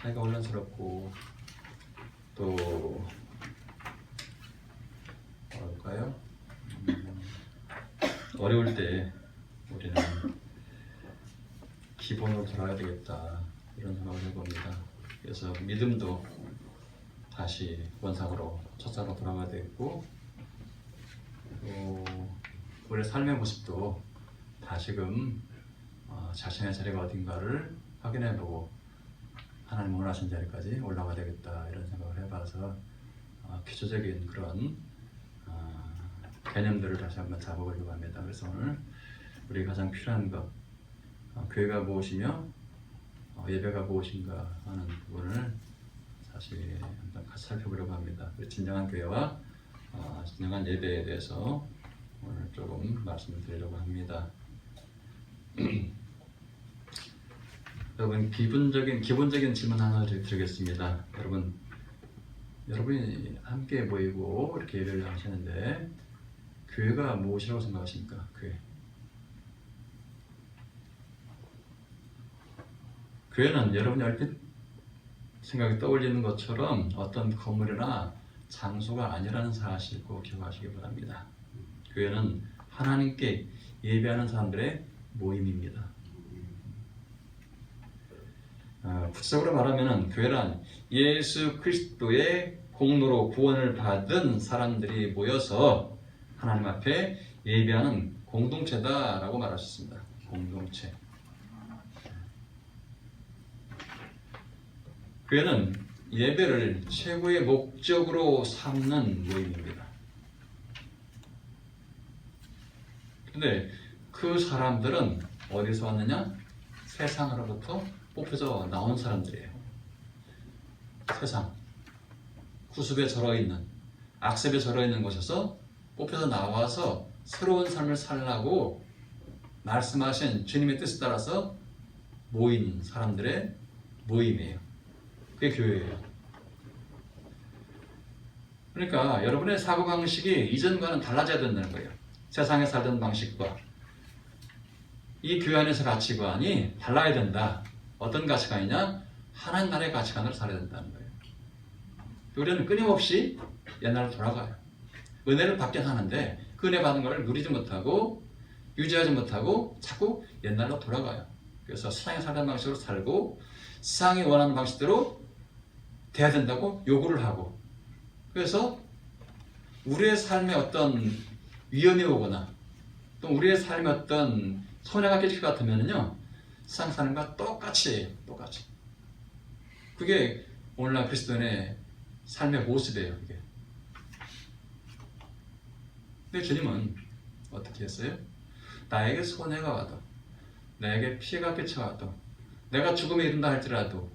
사이가 혼란스럽고 또 뭐랄까요? 어려울 때 우리는 기본으로 돌아가야 되겠다 이런 생각을 해봅니다. 그래서 믿음도 다시 원상으로 첫사로 돌아가야 되겠고 또 우리의 삶의 모습도 다시금 자신의 자리가 어딘가를 확인해보고 하나님 원하신 자리까지 올라가야 되겠다 이런 생각을 해봐서 기초적인 그런 개념들을 다시 한번 잡아보려고 합니다. 그래서 오늘 우리 가장 필요한 것 교회가 무엇이며 예배가 무엇인가 하는 부분을 다시 한번 같이 살펴보려고 합니다. 진정한 교회와 진정한 예배에 대해서 오늘 조금 말씀을 드리려고 합니다. 여러분 기본적인 질문 하나 드리겠습니다. 여러분이 함께 모이고 이렇게 예배를 하시는데 교회가 무엇이라고 생각하십니까? 교회는 여러분이 얼핏 생각이 떠올리는 것처럼 어떤 건물이나 장소가 아니라는 사실 꼭 기억하시기 바랍니다. 교회는 하나님께 예배하는 사람들의 모임입니다. 구체적으로 말하면 교회란 예수 그리스도의 공로로 구원을 받은 사람들이 모여서 하나님 앞에 예배하는 공동체다라고 말할 수 있습니다. 공동체. 교회는 예배를 최고의 목적으로 삼는 모임입니다. 근데 그 사람들은 어디서 왔느냐? 세상으로부터 뽑혀서 나온 사람들이에요. 세상, 구습에 절어있는, 악습에 절어있는 곳에서 뽑혀서 나와서 새로운 삶을 살라고 말씀하신 주님의 뜻에 따라서 모인 사람들의 모임이에요. 그게 교회예요. 그러니까 여러분의 사고방식이 이전과는 달라져야 된다는 거예요. 세상에 살던 방식과 이 교회 안에서 가치관이 달라야 된다. 어떤 가치관이냐? 하나님 나라의 가치관으로 살아야 된다는 거예요. 우리는 끊임없이 옛날로 돌아가요. 은혜를 받긴 하는데 그 은혜 받은 것을 누리지 못하고 유지하지 못하고 자꾸 옛날로 돌아가요. 그래서 세상에 살던 방식으로 살고 세상이 원하는 방식대로 돼야 된다고 요구를 하고 그래서 우리의 삶에 어떤 위험이 오거나 또 우리의 삶에 어떤 손해가 끼칠 것 같으면요 세상 사람과 똑같이 해요. 똑같이. 그게 오늘날 그리스도인의 삶의 모습이에요. 그게. 근데 주님은 어떻게 했어요? 나에게 손해가 와도 나에게 피해가 끼쳐와도 내가 죽음에 이른다 할지라도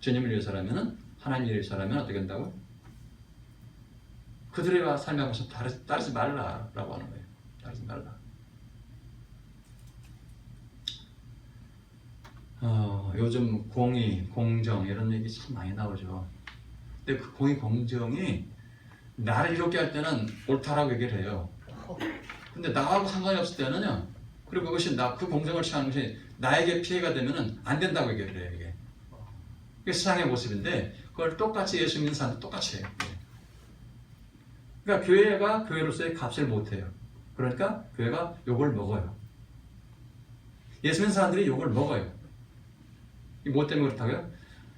주님을 위해서라면 하나님을 위해서라면 어떻게 한다고? 그들의 삶의 모습 따르지 말라라고 하는 거예요. 따르지 말라. 요즘 공의, 공정 이런 얘기 참 많이 나오죠. 근데 그 공의, 공정이 나를 이롭게 할 때는 옳다라고 얘기를 해요. 근데 나하고 상관이 없을 때는요. 그리고 그것이 그 공정을 취하는 것이 나에게 피해가 되면은 안 된다고 얘기를 해요. 이게 세상의 모습인데 그걸 똑같이 예수 믿는 사람도 똑같이 해요. 그러니까 교회가 교회로서의 값을 못해요. 그러니까 교회가 욕을 먹어요. 예수 믿는 사람들이 욕을 먹어요. 이 뭐 때문에 그렇다고요?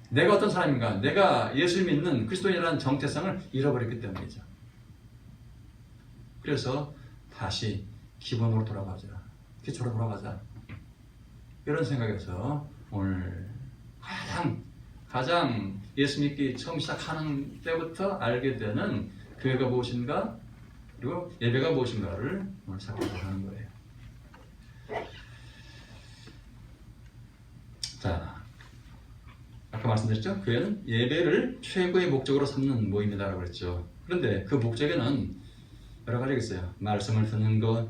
내가 어떤 사람인가? 내가 예수 믿는 그리스도인이라는 정체성을 잃어버렸기 때문이죠. 그래서 다시 기본으로 돌아가자. 기초로 돌아가자. 이런 생각에서 오늘 가장 예수 믿기 처음 시작하는 때부터 알게 되는 교회가 무엇인가? 그리고 예배가 무엇인가를 오늘 살펴보려고 하는 거예요. 자, 아까 말씀드렸죠? 교회는 예배를 최고의 목적으로 삼는 모임이다라고 그랬죠. 그런데 그 목적에는 여러 가지가 있어요. 말씀을 듣는 것,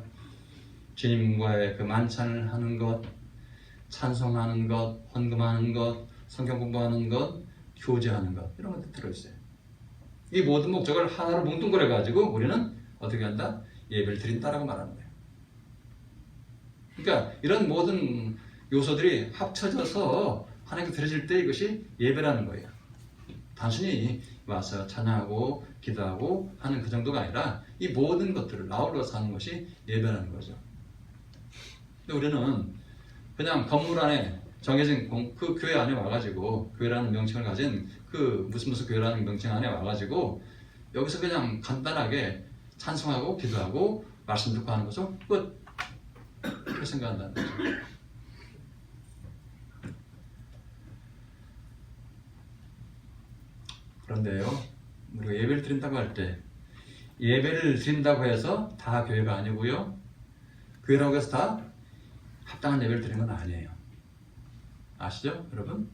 주님과의 그 만찬을 하는 것, 찬송하는 것, 헌금하는 것, 성경 공부하는 것, 교제하는 것 이런 것들 들어있어요. 이 모든 목적을 하나로 뭉뚱그려 가지고 우리는 어떻게 한다? 예배를 드린다라고 말하는 거예요. 그러니까 이런 모든 요소들이 합쳐져서 하나님께 드려질 때 이것이 예배라는 거예요. 단순히 와서 찬양하고 기도하고 하는 그 정도가 아니라 이 모든 것들을 아울러서 하는 것이 예배라는 거죠. 근데 우리는 그냥 건물 안에 정해진 그 교회 안에 와가지고 교회라는 명칭을 가진 그 무슨 교회라는 명칭 안에 와가지고 여기서 그냥 간단하게 찬송하고 기도하고 말씀 듣고 하는 것은 끝. 그렇게 생각한다는 거죠. 그런데요, 우리가 예배를 드린다고 할 때 예배를 드린다고 해서 다 교회가 아니고요, 교회라고 해서 다 합당한 예배를 드리는 건 아니에요. 아시죠, 여러분?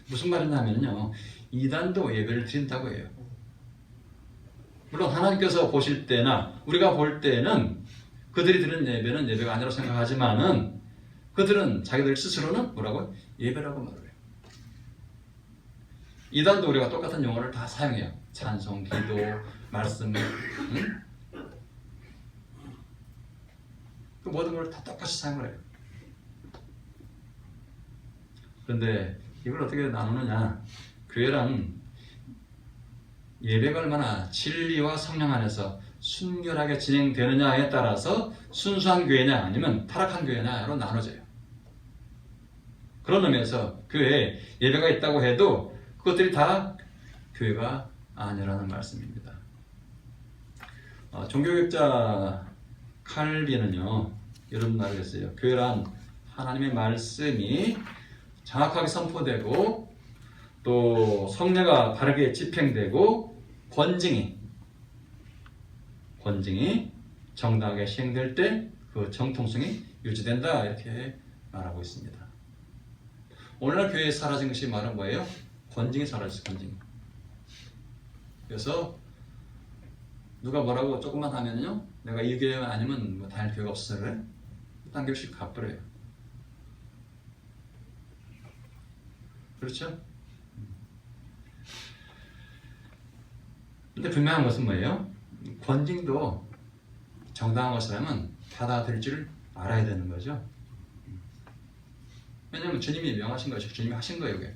무슨 말이냐면요, 이단도 예배를 드린다고 해요. 물론 하나님께서 보실 때나 우리가 볼 때는 그들이 드리는 예배는 예배가 아니라고 생각하지만은 그들은 자기들 스스로는 뭐라고? 예배라고 말을 해요. 이단도 우리가 똑같은 용어를 다 사용해요. 찬송, 기도, 말씀, 응? 그 모든 걸 다 똑같이 사용을 해요. 그런데 이걸 어떻게 나누느냐? 교회란 예배가 얼마나 진리와 성령 안에서 순결하게 진행되느냐에 따라서 순수한 교회냐 아니면 타락한 교회냐로 나눠져요. 그런 의미에서 교회에 예배가 있다고 해도 그것들이 다 교회가 아니라는 말씀입니다. 종교개혁자 칼빈은요 이런 말을 했어요. 교회란 하나님의 말씀이 정확하게 선포되고 또 성례가 바르게 집행되고 권징이 정당하게 시행될 때 그 정통성이 유지된다 이렇게 말하고 있습니다. 오늘날 교회에 사라진 것이 말은 뭐예요? 권징이 사라졌어요. 권징. 그래서 누가 뭐라고 조금만 하면요, 내가 이 교회 아니면 뭐 다닐 교회가 없어서 그래? 딴 교회씩 가버려요. 그렇죠? 근데 분명한 것은 뭐예요? 권징도 정당한 것이라면 받아들일 줄 알아야 되는 거죠. 왜냐하면 주님이 명하신 것이고 주님이 하신 거예요. 이게.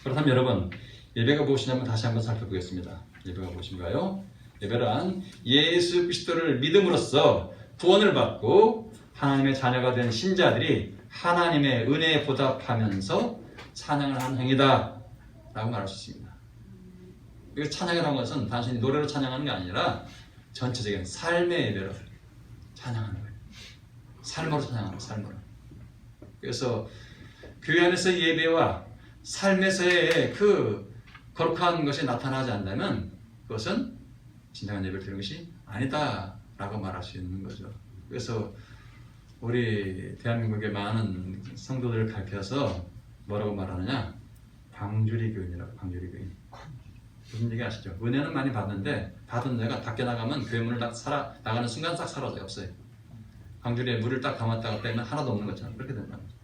그렇다면 여러분, 예배가 무엇이냐면 다시 한번 살펴보겠습니다. 예배가 무엇인가요? 예배란 예수 그리스도를 믿음으로써 구원을 받고 하나님의 자녀가 된 신자들이 하나님의 은혜에 보답하면서 찬양을 하는 행위다 라고 말할 수 있습니다. 이거 찬양이라는 것은 단순히 노래로 찬양하는 게 아니라 전체적인 삶의 예배로 찬양하는 거예요. 삶으로 찬양하는 거예요. 삶으로. 그래서 교회 안에서의 예배와 삶에서의 그 거룩한 것이 나타나지 않는다면 그것은 진정한 예배를 드리는 것이 아니다 라고 말할 수 있는 거죠. 그래서 우리 대한민국의 많은 성도들을 가르쳐서 뭐라고 말하느냐? 방주리 교인이라고. 방주리 교인. 무슨 얘기 아시죠? 은혜는 많이 받는데 받은 내가 밖에 나가면 교회 문을 딱 나가는 순간 싹 사라져요. 없어요. 방주리에 물을 딱 담았다가 빼면 하나도 없는 것처럼 그렇게 된다는 거죠.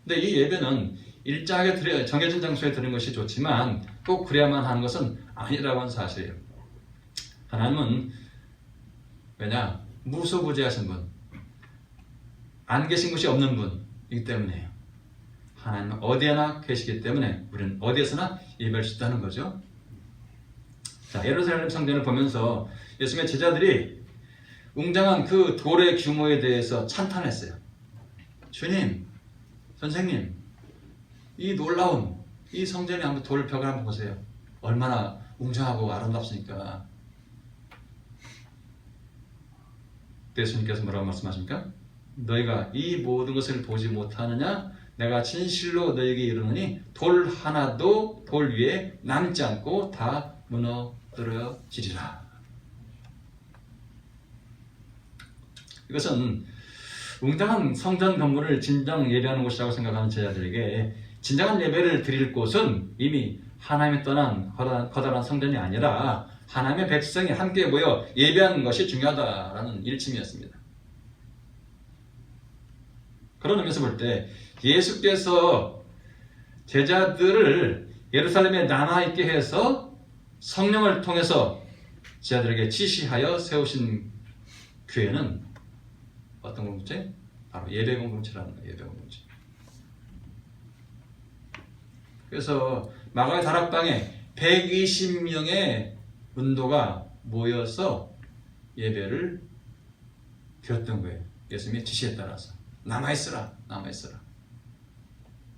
근데 이 예배는 일정하게 정해진 장소에 드리는 것이 좋지만 꼭 그래야만 하는 것은 아니라고 하는 사실이에요. 하나님은 왜냐? 무소부재하신 분, 안 계신 곳이 없는 분이기 때문에요. 하나님은 어디에나 계시기 때문에 우리는 어디에서나 예배할 수 있다는 거죠. 자, 예루살렘 성전을 보면서 예수님의 제자들이 웅장한 그 돌의 규모에 대해서 찬탄했어요. 주님, 선생님, 이 놀라운 이 성전의 한번 돌벽을 한번 보세요. 얼마나 웅장하고 아름답습니까? 예수님께서 뭐라고 말씀하십니까? 너희가 이 모든 것을 보지 못하느냐? 내가 진실로 너희에게 이르노니 돌 하나도 돌 위에 남지 않고 다 무너뜨려지리라. 이것은 웅장한 성전 건물을 진정 예배하는 곳이라고 생각하는 제자들에게 진정한 예배를 드릴 곳은 이미 하나님이 떠난 커다란 성전이 아니라 하나님의 백성이 함께 모여 예배하는 것이 중요하다라는 일침이었습니다. 그런 의미에서 볼 때 예수께서 제자들을 예루살렘에 남아있게 해서 성령을 통해서 제자들에게 지시하여 세우신 교회는 어떤 공동체? 바로 예배 공동체라는 거예요. 예배 공동체. 그래서 마가의 다락방에 120명의 문도가 모여서 예배를 드렸던 거예요. 예수님의 지시에 따라서 남아있으라, 남아있으라.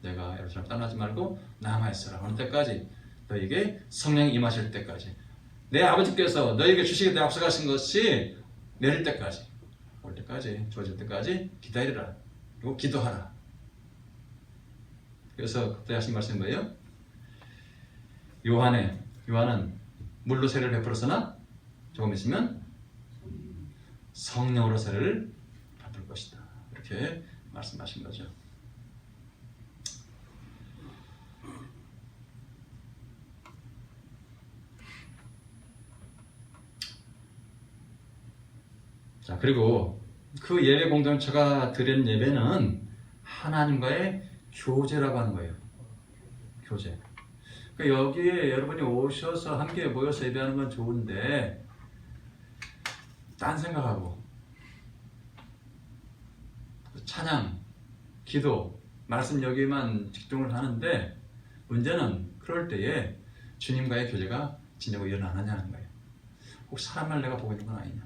내가 예루살렘 떠나지 말고 남아있으라. 어느 때까지? 너에게 성령이 임하실 때까지. 내 아버지께서 너에게 주시기에 앞서가신 것이 내릴 때까지, 올 때까지, 주어질 때까지 기다리라. 그리고 기도하라. 그래서 그때 하신 말씀이 뭐예요? 요한은 물로 세례를 베풀었으나 조금 있으면 성령으로 세례를 베풀 것이다. 이렇게 말씀하신 거죠. 자, 그리고 그 예배 공동체가 드린 예배는 하나님과의 교제라고 하는 거예요. 교제. 그러니까 여기에 여러분이 오셔서 함께 모여서 예배하는 건 좋은데 딴 생각하고 찬양, 기도, 말씀 여기만 집중을 하는데 문제는 그럴 때에 주님과의 교제가 진짜로 일어나느냐는 거예요. 혹 사람을 내가 보고 있는 건 아니냐.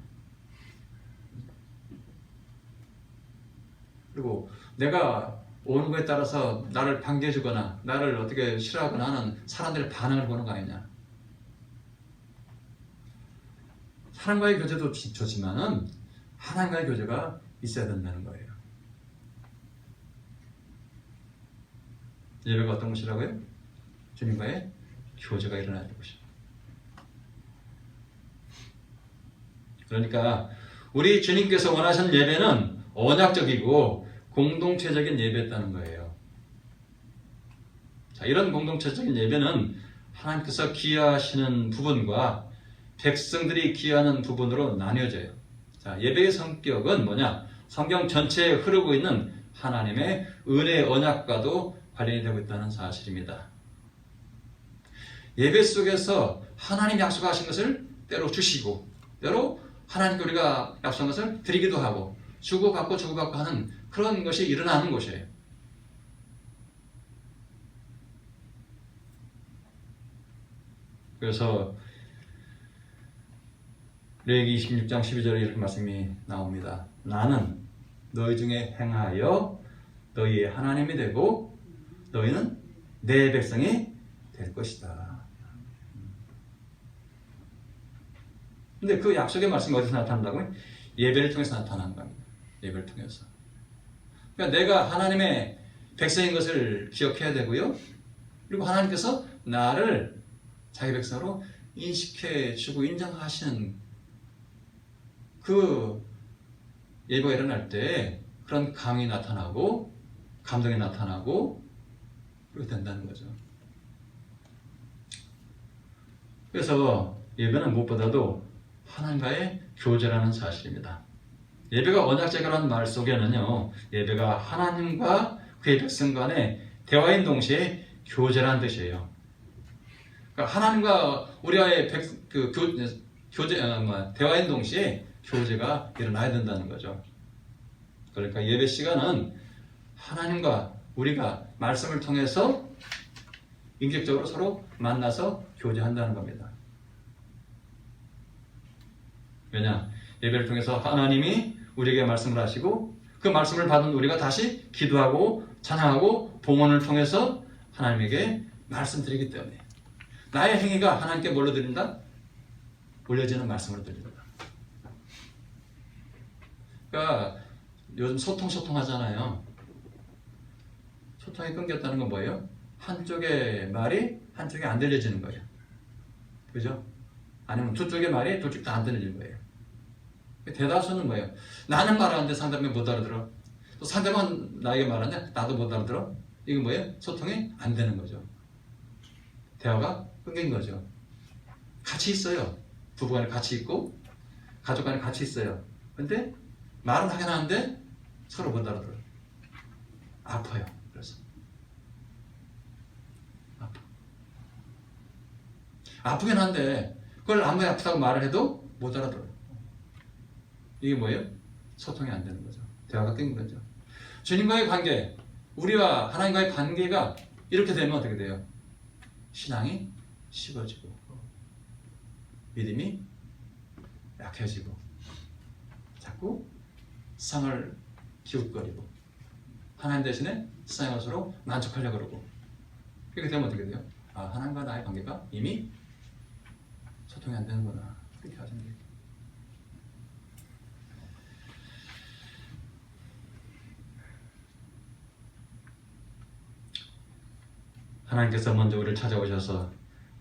그리고 내가 오는 거에 따라서 나를 반겨주거나 나를 어떻게 싫어하거나 하는 사람들의 반응을 보는 거 아니냐. 사람과의 교제도 좋지만은 하나님과의 교제가 있어야 된다는 거예요. 예배가 어떤 것이라고요? 주님과의 교제가 일어나야 될 것이죠. 그러니까 우리 주님께서 원하시는 예배는 언약적이고 공동체적인 예배였다는 거예요. 자, 이런 공동체적인 예배는 하나님께서 기여하시는 부분과 백성들이 기여하는 부분으로 나뉘어져요. 자, 예배의 성격은 뭐냐? 성경 전체에 흐르고 있는 하나님의 은혜 언약과도 관련이 되고 있다는 사실입니다. 예배 속에서 하나님 약속하신 것을 때로 주시고 때로 하나님께 우리가 약속한 것을 드리기도 하고 주고받고 주고받고 하는 그런 것이 일어나는 곳이에요. 그래서 레위기 26장 12절에 이렇게 말씀이 나옵니다. 나는 너희 중에 행하여 너희의 하나님이 되고 너희는 내 백성이 될 것이다. 근데 그 약속의 말씀이 어디서 나타난다고요? 예배를 통해서 나타나는 겁니다. 예배를 통해서. 그러니까 내가 하나님의 백성인 것을 기억해야 되고요. 그리고 하나님께서 나를 자기 백성으로 인식해 주고 인정하시는 그 예배가 일어날 때 그런 감이 나타나고 감동이 나타나고 그렇게 된다는 거죠. 그래서 예배는 무엇보다도 하나님과의 교제라는 사실입니다. 예배가 언약제라는 말 속에는요, 예배가 하나님과 그의 백성 간의 대화인 동시에 교제라는 뜻이에요. 그러니까 하나님과 우리와의 대화인 동시에 교제가 일어나야 된다는 거죠. 그러니까 예배 시간은 하나님과 우리가 말씀을 통해서 인격적으로 서로 만나서 교제한다는 겁니다. 왜냐? 예배를 통해서 하나님이 우리에게 말씀을 하시고 그 말씀을 받은 우리가 다시 기도하고 찬양하고 봉헌을 통해서 하나님에게 말씀드리기 때문에 나의 행위가 하나님께 뭘로 드린다? 올려지는 말씀으로 드린다. 그러니까 요즘 소통 하잖아요. 소통이 끊겼다는 건 뭐예요? 한쪽의 말이 한쪽에 안 들려지는 거예요. 그죠? 아니면 두 쪽의 말이 두 쪽 다 안 들리는 거예요. 대다수는 뭐예요? 나는 말하는데 상대방이 못 알아들어. 또 상대방은 나에게 말하는데 나도 못 알아들어. 이게 뭐예요? 소통이 안 되는 거죠. 대화가 끊긴 거죠. 같이 있어요. 부부간에 같이 있고 가족간에 같이 있어요. 근데 말은 하긴 하는데 서로 못 알아들어요. 아파요. 그래서 아프긴 한데 그걸 아무리 아프다고 말을 해도 못 알아들어요. 이게 뭐예요? 소통이 안 되는 거죠. 대화가 끊긴 거죠. 주님과의 관계, 우리와 하나님과의 관계가 이렇게 되면 어떻게 돼요? 신앙이 식어지고 믿음이 약해지고 자꾸 세상을 기웃거리고 하나님 대신에 세상의 것으로 만족하려고 그러고 그렇게 되면 어떻게 돼요? 아, 하나님과 나의 관계가 이미 소통이 안 되는구나. 그렇게 하시면 돼요. 하나님께서 먼저 우리를 찾아오셔서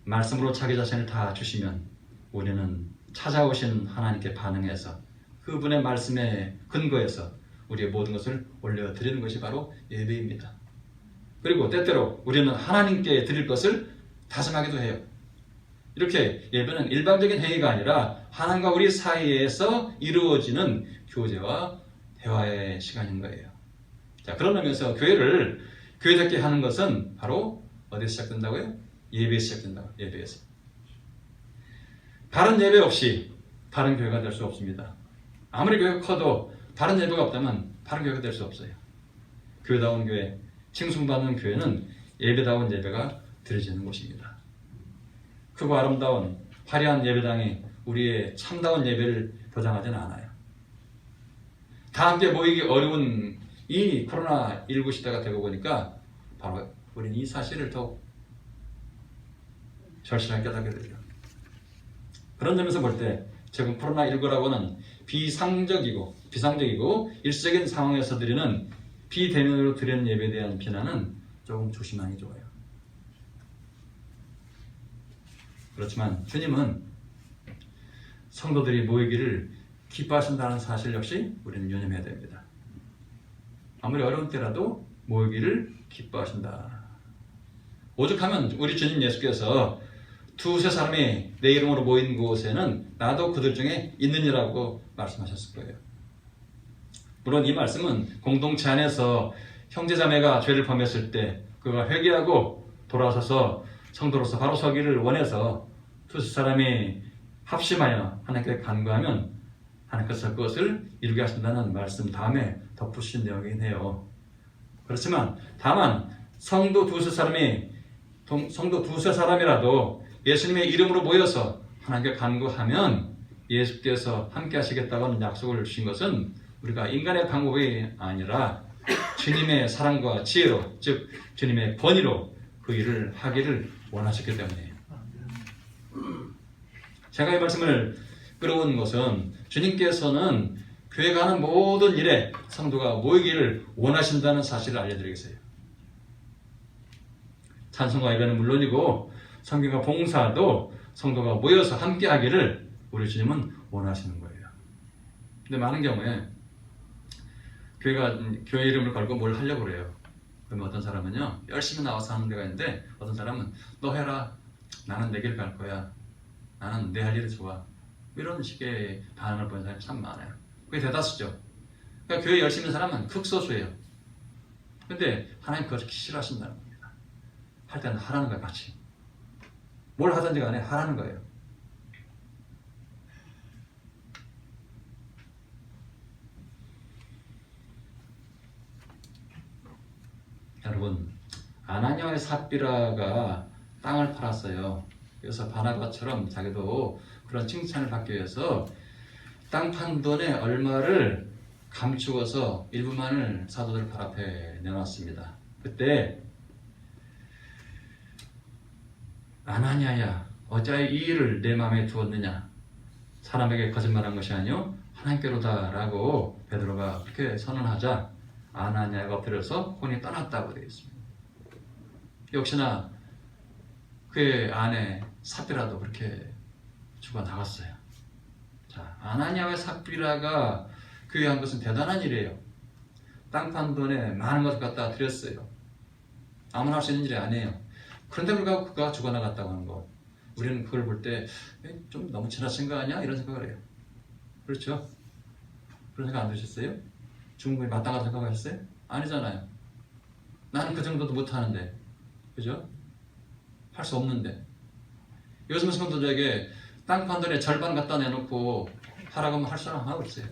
말씀으로 자기 자신을 다 주시면 우리는 찾아오신 하나님께 반응해서 그분의 말씀에 근거해서 우리의 모든 것을 올려드리는 것이 바로 예배입니다. 그리고 때때로 우리는 하나님께 드릴 것을 다짐하기도 해요. 이렇게 예배는 일반적인 행위가 아니라 하나님과 우리 사이에서 이루어지는 교제와 대화의 시간인 거예요. 자, 그런 의미에서 교회를 교회답게 하는 것은 바로 어디서 시작된다고요? 예배에서 시작된다고. 예배에서. 바른 예배 없이 바른 교회가 될 수 없습니다. 아무리 교회가 커도 바른 예배가 없다면 바른 교회가 될 수 없어요. 교회다운 교회, 칭송받는 교회는 예배다운 예배가 드려지는 곳입니다. 크고 아름다운 화려한 예배당이 우리의 참다운 예배를 보장하지는 않아요. 다 함께 모이기 어려운 이 코로나19 시대가 되고 보니까 바로 우리는 이 사실을 더욱 절실하게 깨닫게 되죠. 그런 점에서 볼 때 지금 코로나19라고는 비상적이고 일시적인 상황에서 드리는 비대면으로 드리는 예배에 대한 비난은 조금 조심하는 게 좋아요. 그렇지만 주님은 성도들이 모이기를 기뻐하신다는 사실 역시 우리는 유념해야 됩니다. 아무리 어려운 때라도 모이기를 기뻐하신다. 오죽하면 우리 주님 예수께서 두세 사람이 내 이름으로 모인 곳에는 나도 그들 중에 있느니라고 말씀하셨을 거예요. 물론 이 말씀은 공동체 안에서 형제자매가 죄를 범했을 때 그가 회개하고 돌아서서 성도로서 바로 서기를 원해서 두세 사람이 합심하여 하나님께 간구하면 하나님께서 그것을 이루게 하신다는 말씀 다음에 덧붙인 내용이긴 해요. 그렇지만 다만 성도 두세 사람이라도 예수님의 이름으로 모여서 하나님께 간구하면 예수께서 함께 하시겠다고 약속을 주신 것은 우리가 인간의 방법이 아니라 주님의 사랑과 지혜로, 즉 주님의 권위로 그 일을 하기를 원하셨기 때문이에요. 제가 이 말씀을 끌어온 것은 주님께서는 교회가 하는 모든 일에 성도가 모이기를 원하신다는 사실을 알려드리기 위해서요. 찬송과 예배는 물론이고 성경과 봉사도 성도가 모여서 함께 하기를 우리 주님은 원하시는 거예요. 근데 많은 경우에 교회 이름을 걸고 뭘 하려고 그래요. 그러면 어떤 사람은요, 열심히 나와서 하는 데가 있는데 어떤 사람은 너 해라. 나는 내 길 갈 거야. 나는 내 할 일이 좋아. 이런 식의 반응을 보는 사람이 참 많아요. 그게 대다수죠. 그러니까 교회 열심히 하는 사람은 극소수예요. 근데 하나님 그것을 싫어하신다는 겁니다. 할 때는 하라는 거야, 같이. 뭘 하든지 간에 하라는 거예요. 여러분, 아나니아의 삽비라가 땅을 팔았어요. 그래서 바나바처럼 자기도 그런 칭찬을 받기 위해서 땅 판 돈의 얼마를 감추어서 일부만을 사도들 발 앞에 내놨습니다. 그때 아나니아야, 어찌하여 이 일을 내 마음에 두었느냐? 사람에게 거짓말한 것이 아니요 하나님께로다 라고 베드로가 그렇게 선언하자 아나니아가 엎드려서 혼이 떠났다고 되어 있습니다. 역시나 그의 아내 삽비라도 그렇게 죽어나갔어요. 자, 아나니아와 삽비라가 교회에 한 것은 대단한 일이에요. 땅 판 돈에 많은 것을 갖다 드렸어요. 아무나 할 수 있는 일이 아니에요. 그런데 불구하고 그가 죽어나갔다고 하는 거, 우리는 그걸 볼 때 좀 너무 지나친 거 아니야? 이런 생각을 해요. 그렇죠? 그런 생각 안 드셨어요? 죽은 거에 마땅하다고 생각하셨어요? 아니잖아요. 나는 그 정도도 못하는데, 그죠? 할 수 없는데. 요즘 성도들에게 땅 판 돈의 절반 갖다 내놓고 하라고 하면 할 사람 하나 없어요.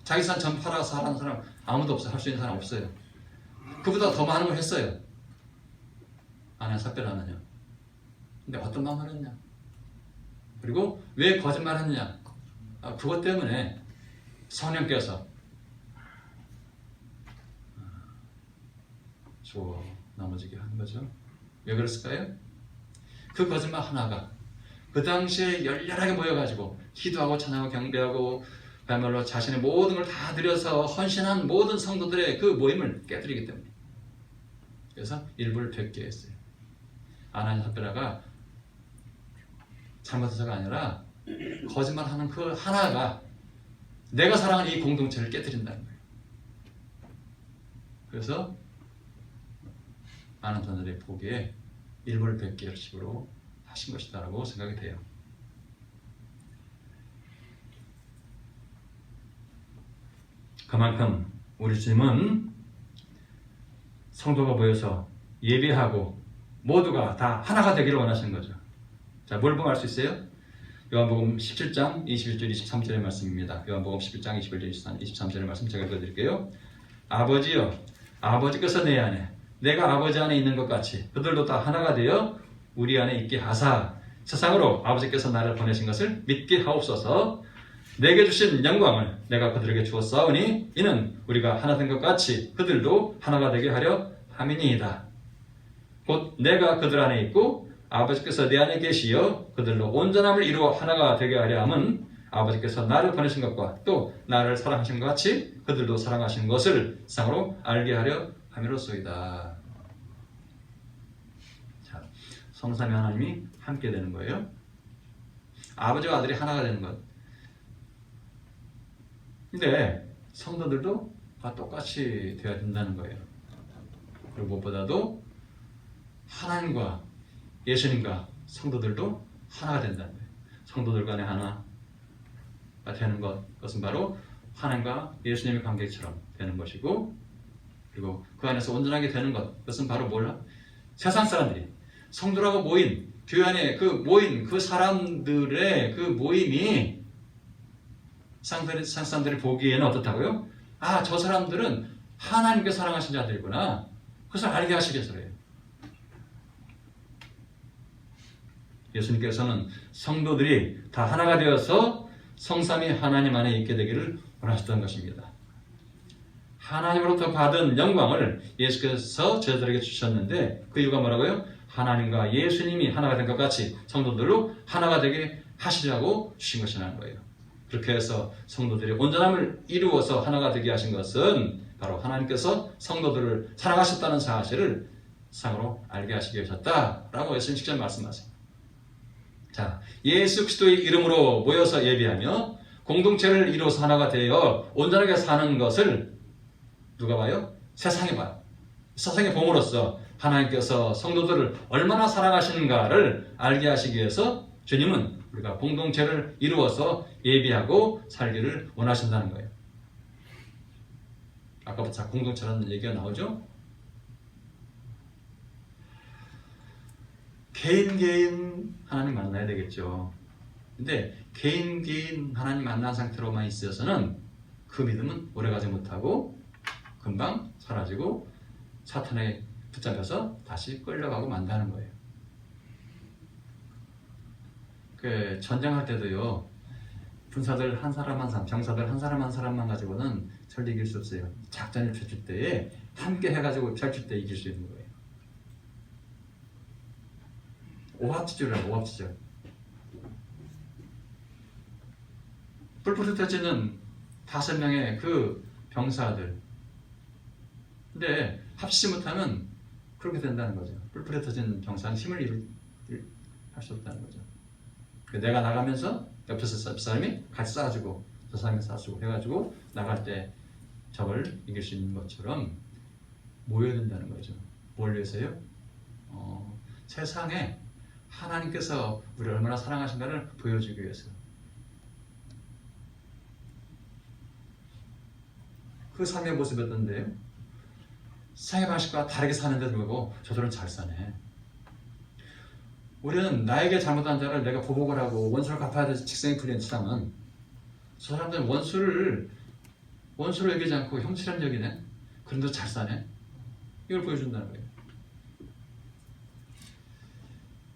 자기 산 전부 팔아서 하는 사람 아무도 없어요. 할 수 있는 사람 없어요. 그보다 더 많은 걸 했어요. 아내가 삭별을 하느냐. 근데 어떤 마음을 했냐. 그리고 왜 거짓말을 했느냐. 그것 때문에 성령께서 죽어 넘어지게 하는 거죠. 왜 그랬을까요? 그 거짓말 하나가 그 당시에 열렬하게 모여가지고 기도하고 찬양하고 경배하고 그야말로 자신의 모든 걸 다 들여서 헌신한 모든 성도들의 그 모임을 깨뜨리기 때문에 그래서 일부를 뵙게 했어요. 아나니아 삽비라가 잘못해서가 아니라 거짓말하는 그 하나가 내가 사랑하는 이 공동체를 깨뜨린다는 거예요. 그래서 많은 사람들의 보기에 일부를 뵙게 할 식으로 하신 것이다라고 생각이 돼요. 그만큼 우리 주님은 성도가 모여서 예배하고 모두가 다 하나가 되기를 원하시는 거죠. 자, 뭘 보면 알 수 있어요? 요한복음 17장 21절 23절의 말씀입니다. 요한복음 11장 21절 23절의 말씀 제가 읽어드릴게요. 아버지여, 아버지께서 내 안에 내가 아버지 안에 있는 것 같이 그들도 다 하나가 되어 우리 안에 있게 하사 세상으로 아버지께서 나를 보내신 것을 믿게 하옵소서. 내게 주신 영광을 내가 그들에게 주었사오니 이는 우리가 하나 된 것 같이 그들도 하나가 되게 하려 함이니이다. 곧 내가 그들 안에 있고 아버지께서 내 안에 계시어 그들로 온전함을 이루어 하나가 되게 하려 함은 아버지께서 나를 보내신 것과 또 나를 사랑하신 것 같이 그들도 사랑하신 것을 세상으로 알게 하려 함이로소이다. 자, 성삼위 하나님이 함께 되는 거예요. 아버지와 아들이 하나가 되는 것. 근데 성도들도 다 똑같이 되어야 된다는 거예요. 그리고 무엇보다도 하나님과 예수님과 성도들도 하나가 된다는 거예요. 성도들 간에 하나가 되는 것은 바로 하나님과 예수님의 관계처럼 되는 것이고, 그리고 그 안에서 온전하게 되는 것, 그것은 바로 몰라? 세상 사람들이 성도라고 모인 교회 안에 모인 그 사람들의 그 모임이 세상 사람들이 보기에는 어떻다고요? 아, 저 사람들은 하나님께 사랑하신 자들이구나. 그것을 알게 하시기 위해서래요. 예수님께서는 성도들이 다 하나가 되어서 성삼위 하나님 안에 있게 되기를 원하셨던 것입니다. 하나님으로부터 받은 영광을 예수께서 저희들에게 주셨는데 그 이유가 뭐라고요? 하나님과 예수님이 하나가 된 것 같이 성도들로 하나가 되게 하시려고 주신 것이라는 거예요. 그렇게 해서 성도들이 온전함을 이루어서 하나가 되게 하신 것은 바로 하나님께서 성도들을 사랑하셨다는 사실을 세상으로 알게 하시기 위하셨다라고 예수님 직접 말씀하세요. 자, 예수 그리스도의 이름으로 모여서 예배하며 공동체를 이루어서 하나가 되어 온전하게 사는 것을 누가 봐요? 세상이 봐요. 세상이 봄으로써 하나님께서 성도들을 얼마나 사랑하시는가를 알게 하시기 위해서 주님은 우리가 공동체를 이루어서 예배하고 살기를 원하신다는 거예요. 아까부터 공동체라는 얘기가 나오죠? 개인 하나님 만나야 되겠죠. 근데 개인 하나님 만난 상태로만 있어서는 그 믿음은 오래가지 못하고 금방 사라지고 사탄에 붙잡혀서 다시 끌려가고 만다는 거예요. 그 전쟁할 때도요, 군사들 한 사람 한 사람, 병사들 한 사람 한 사람만 가지고는 절대 이길 수 없어요. 작전을 펼칠 때에 함께 해가지고 펼칠 때 이길 수 있는 거예요. 오합지졸이라고, 오합지졸. 뿔뿔이 흩어지는 5명의 그 병사들. 근데 합치지 못하면 그렇게 된다는 거죠. 뿔뿔이 흩어진 병사는 힘을 할 수 없다는 거죠. 내가 나가면서 옆에서 사람이 같이 쏴주고 저 사람이 쏴주고 해가지고 나갈 때 적을 이길 수 있는 것처럼 모여야 된다는 거죠. 뭘 위해서요? 세상에 하나님께서 우리를 얼마나 사랑하신가를 보여주기 위해서. 그 삶의 모습이 어떤데요? 세상의 방식과 다르게 사는데도 불구하고 저들은 잘 사네. 우리는 나에게 잘못한 자를 내가 보복을 하고 원수를 갚아야 돼서 직성이 풀린 세상은 저 사람들은 원수를 원수를 여기지 않고 형처럼 여기네. 그런데 잘 사네. 이걸 보여준다는 거예요.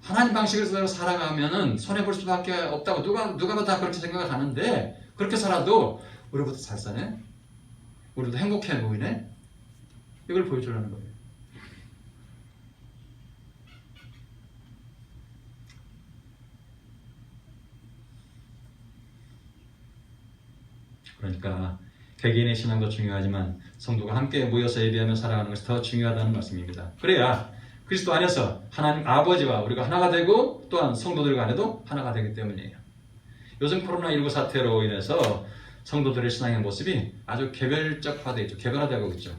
하나님 방식으로 살아가면은 손해볼 수밖에 없다고 누가 다 그렇게 생각을 하는데, 그렇게 살아도 우리보다 잘 사네? 우리도 행복해 보이네? 이걸 보여주려는 거예요. 그러니까 개개인의 신앙도 중요하지만 성도가 함께 모여서 예배하며 살아가는 것이 더 중요하다는 말씀입니다. 그래야 그리스도 안에서 하나님 아버지와 우리가 하나가 되고, 또한 성도들 간에도 하나가 되기 때문이에요. 요즘 코로나19 사태로 인해서 성도들의 신앙의 모습이 아주 개별적화되어 있죠. 개별화되고 있죠.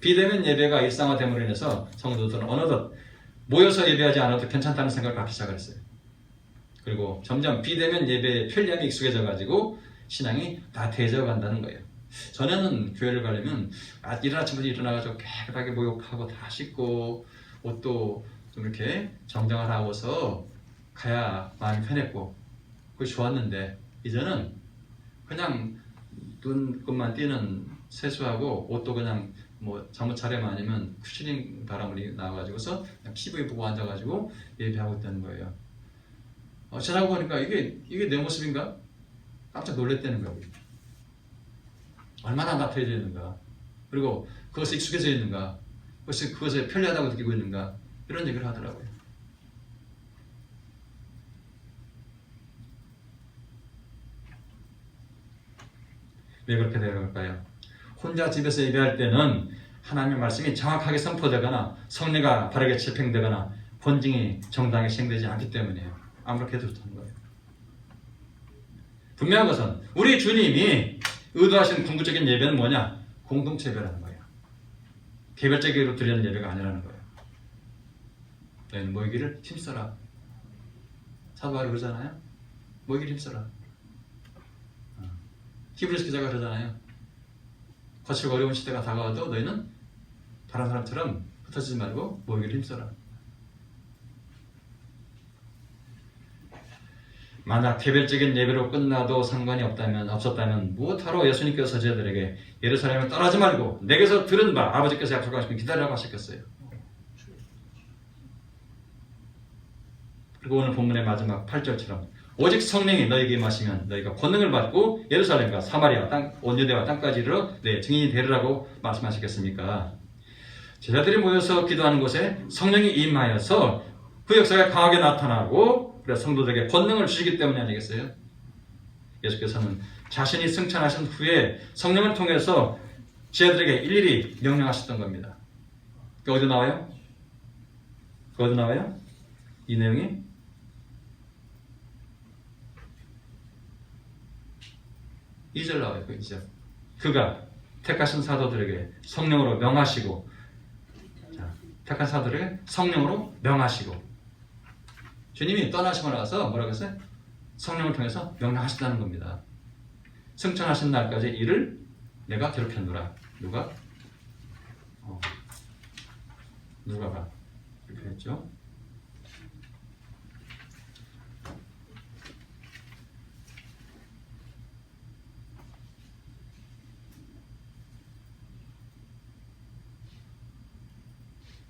비대면 예배가 일상화됨으로 인해서 성도들은 어느덧 모여서 예배하지 않아도 괜찮다는 생각을 갖기 시작했어요. 그리고 점점 비대면 예배의 편리함에 익숙해져가지고 신앙이 다 대져 간다는 거예요. 전에는 교회를 가려면 이른 아침부터 일어나가지고 깨끗하게 목욕하고 다 씻고 옷도 좀 이렇게 정장을 하고서 가야 마음이 편했고 그게 좋았는데, 이제는 그냥 눈곱만 띄는 세수하고 옷도 그냥 뭐 잘못 차려면 아니면 쿠셔닝 바람이 나와가지고서 그냥 TV 보고 앉아가지고 예배하고 있다는 거예요. 지나고 보니까 이게 내 모습인가? 깜짝 놀랐다는 거예요. 얼마나 나태해져 있는가? 그리고 그것에 익숙해져 있는가? 그것에 편리하다고 느끼고 있는가? 이런 얘기를 하더라고요. 왜 그렇게 되어갈까요? 혼자 집에서 예배할 때는 하나님의 말씀이 정확하게 선포되거나 성례가 바르게 집행되거나 본증이 정당하게 시행되지 않기 때문이에요. 아무렇게 해도 좋다는 거예요. 분명한 것은 우리 주님이 의도하신 궁극적인 예배는 뭐냐? 공동체 예배라는 거예요. 개별적으로 드리는 예배가 아니라는 거예요. 너희는 모이기를 힘써라. 사도 바울이 그러잖아요. 모이기를 힘써라. 히브리서 기자가 그러잖아요. 거칠고 어려운 시대가 다가와도 너희는 다른 사람처럼 흩어지지 말고 모이기를 힘써라. 만약 개별적인 예배로 끝나도 상관이 없었다면 무엇하러 예수님께서 제자들에게 예루살렘을 떠나지 말고 내게서 들은 바 아버지께서 약속하시면 기다리라고 하셨겠어요. 그리고 오늘 본문의 마지막 8절처럼 오직 성령이 너희에게 임하시면 너희가 권능을 받고 예루살렘과 사마리아 온 유대와 땅까지 이르러 내 증인이 되리라고 말씀하시겠습니까? 제자들이 모여서 기도하는 곳에 성령이 임하여서 그 역사가 강하게 나타나고, 그래서 성도들에게 권능을 주시기 때문이 아니겠어요? 예수께서는 자신이 승천하신 후에 성령을 통해서 제자들에게 일일이 명령하셨던 겁니다. 그게 어디 나와요? 어디 나와요? 이 내용이 2절 나와요. 그 2절. 그가 택하신 사도들에게 성령으로 명하시고, 택한 사도들에게 성령으로 명하시고, 주님이 떠나시고 나서 뭐라고 했어요? 성령을 통해서 명령하셨다는 겁니다. 승천하신 날까지 이를 내가 괴롭혔노라. 누가? 누가가 이렇게 했죠.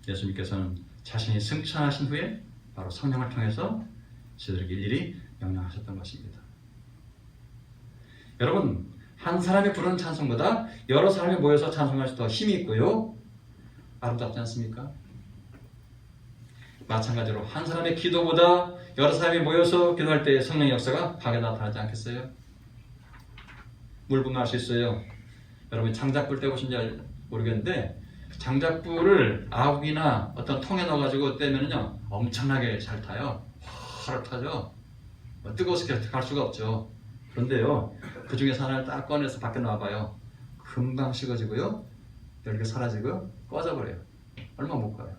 예수님께서는 자신이 승천하신 후에 바로 성령을 통해서 저들에게 일일이 명령하셨던 것입니다. 여러분, 한 사람이 부르는 찬송보다 여러 사람이 모여서 찬송할 때 더 힘이 있고요, 아름답지 않습니까? 마찬가지로 한 사람의 기도보다 여러 사람이 모여서 기도할 때 성령의 역사가 강하게 나타나지 않겠어요? 물 보면 알 수 있어요. 여러분 장작불 떼보신지 모르겠는데, 장작불을 아욱이나 어떤 통에 넣어가지고 떼면은요 엄청나게 잘 타요. 화를 타죠. 뜨거워서 계속 갈 수가 없죠. 그런데요, 그 중에서 하나를 딱 꺼내서 밖에 놔봐요. 금방 식어지고요, 열기가 사라지고요, 꺼져버려요. 얼마 못 가요.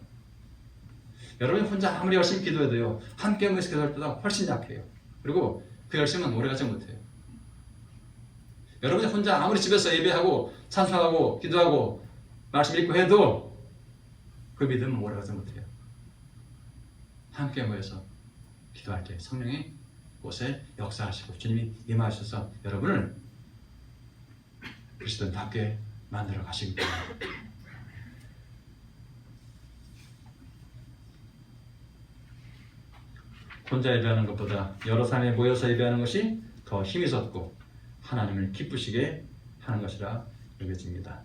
여러분이 혼자 아무리 열심히 기도해도요, 함께 모여서 기도할 때보다 훨씬 약해요. 그리고 그 열심은 오래가지 못해요. 여러분이 혼자 아무리 집에서 예배하고 찬송하고 기도하고 말씀 읽고 해도 그 믿음은 오래가지 못해요. 함께 모여서 기도할 때 성령이 곳에 역사하시고 주님이 임하셔서 여러분을 그리스도인답게 만들어 가시기 때문에 혼자 예배하는 것보다 여러 사람이 모여서 예배하는 것이 더 힘이 솟고 하나님을 기쁘시게 하는 것이라 여겨집니다.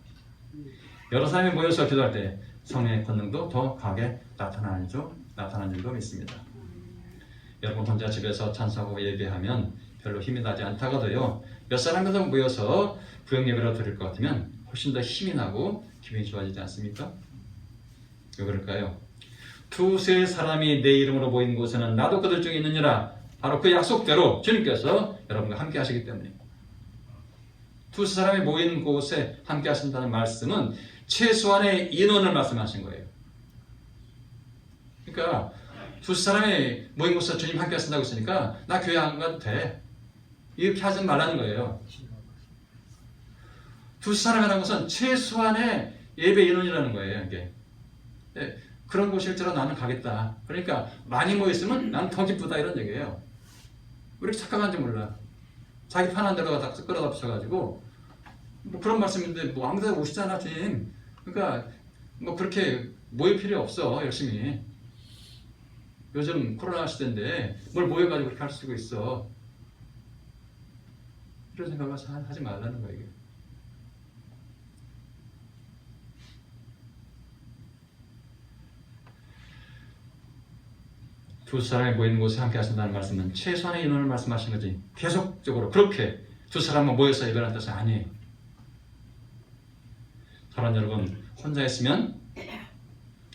여러 사람이 모여서 기도할 때 성령의 권능도 더 강하게 나타나는 줄로 믿습니다. 여러분 혼자 집에서 찬송하고 예배하면 별로 힘이 나지 않다가도요, 몇 사람이라도 모여서 구역 예배를 드릴 것 같으면 훨씬 더 힘이 나고 기분이 좋아지지 않습니까? 왜 그럴까요? 두세 사람이 내 이름으로 모인 곳에는 나도 그들 중에 있느니라. 바로 그 약속대로 주님께서 여러분과 함께 하시기 때문에 두세 사람이 모인 곳에 함께 하신다는 말씀은 최소한의 인원을 말씀하신 거예요. 그러니까 두세 사람이 모인 곳에서 주님 함께 하신다고 했으니까 나 교회 안 가도 돼, 이렇게 하지 말라는 거예요. 두세 사람이라는 것은 최소한의 예배 인원이라는 거예요. 이게. 네, 그런 곳일지라 나는 가겠다. 그러니까 많이 모였으면 나는 더 기쁘다, 이런 얘기예요. 왜 이렇게 착각한지 몰라. 자기 편한 대로 다 끌어다 붙여가지고 뭐 그런 말씀인데 뭐 아무데나 오시잖아 주님. 그러니까 뭐 그렇게 모일 필요 없어. 열심히 요즘 코로나 시대인데 뭘 모여가지고 그렇게 할 수가 있어. 이런 생각을 하지 말라는 거예요. 두 사람이 모이는 곳에 함께 하신다는 말씀은 최소한의 인원을 말씀하신 거지 계속적으로 그렇게 두 사람만 모여서 예배하는 뜻은 아니에요. 사랑 여러분, 혼자 있으면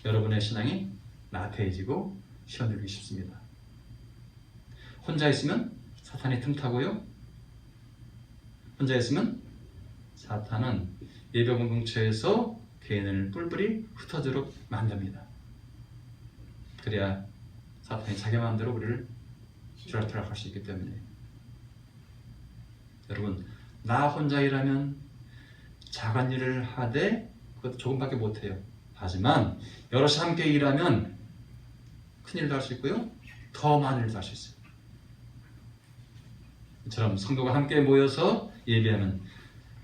여러분의 신앙이 나태해지고 시원들기 쉽습니다. 혼자 있으면 사탄이 틈타고요, 혼자 있으면 사탄은 예배 공동체에서 개인을 뿔뿔이 흩어지도록 만듭니다. 그래야 사탄이 자기 마음대로 우리를 쥐락펴락 할 수 있기 때문에. 여러분, 나 혼자 일하면 작은 일을 하되 그것도 조금밖에 못해요. 하지만 여럿이 함께 일하면 큰 일도 할 수 있고요, 더 많은 일도 할 수 있어요. 이처럼 성도가 함께 모여서 예배하면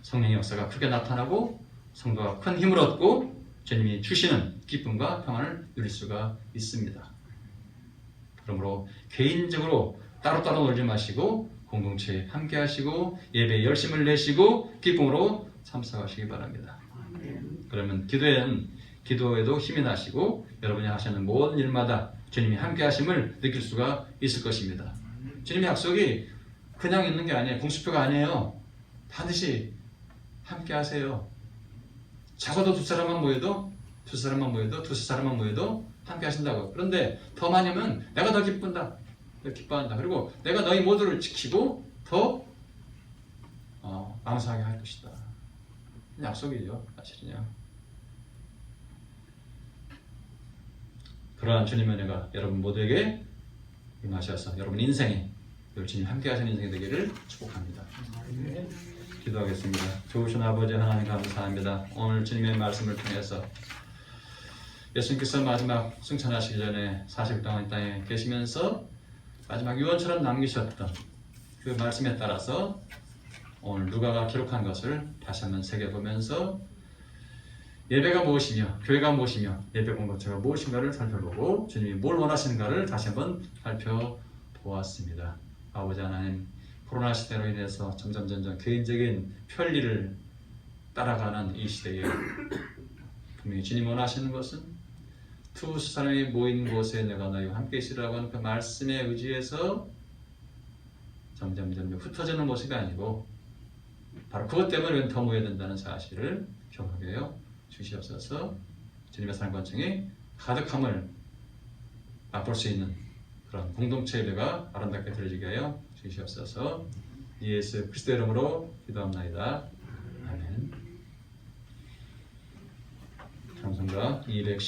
성령의 역사가 크게 나타나고 성도가 큰 힘을 얻고 주님이 주시는 기쁨과 평안을 누릴 수가 있습니다. 그러므로 개인적으로 따로따로 놀지 마시고 공동체에 함께 하시고 예배에 열심을 내시고 기쁨으로 참석하시기 바랍니다. 그러면 기도에도 힘이 나시고 여러분이 하시는 모든 일마다 주님이 함께 하심을 느낄 수가 있을 것입니다. 주님의 약속이 그냥 있는 게 아니에요. 공수표가 아니에요. 반드시 함께 하세요. 적어도 두 사람만 모여도 두세 사람만 모여도 함께 하신다고. 그런데 더 많이 하면 내가 더 기쁜다, 더 기뻐한다. 그리고 내가 너희 모두를 지키고 더 감사하게 할 것이다. 약속이죠, 사실은요. 그러한 주님의 은혜가 여러분 모두에게 임하셔서 여러분 인생이 주님 함께 하시는 인생이 되기를 축복합니다. 기도하겠습니다. 좋으신 아버지 하나님 감사합니다. 오늘 주님의 말씀을 통해서 예수님께서 마지막 승천하시기 전에 40일 동안 이 땅에 계시면서 마지막 유언처럼 남기셨던 그 말씀에 따라서 오늘 누가가 기록한 것을 다시 한번 새겨보면서 예배가 무엇이며 교회가 무엇이며 예배 공동체가 무엇인가를 살펴보고 주님이 뭘 원하시는가를 다시 한번 살펴보았습니다. 아버지 하나님, 코로나 시대로 인해서 점점 개인적인 편리를 따라가는 이 시대에 분명히 주님 원하시는 것은 두 사람이 모인 곳에 내가 너희와 함께 있으라고 하는 그 말씀에 의지해서 점점 흩어지는 모습이 아니고 바로 그것 때문에 우리는 더 모여야 된다는 사실을 기억하게 하여 주시옵소서. 주님의 사랑관청이 가득함을 맛볼 수 있는 그런 공동체 예배가 아름답게 드려지게 하여 주시옵소서. 예수 그리스도의 이름으로 기도합나이다. 아멘. 찬송가 210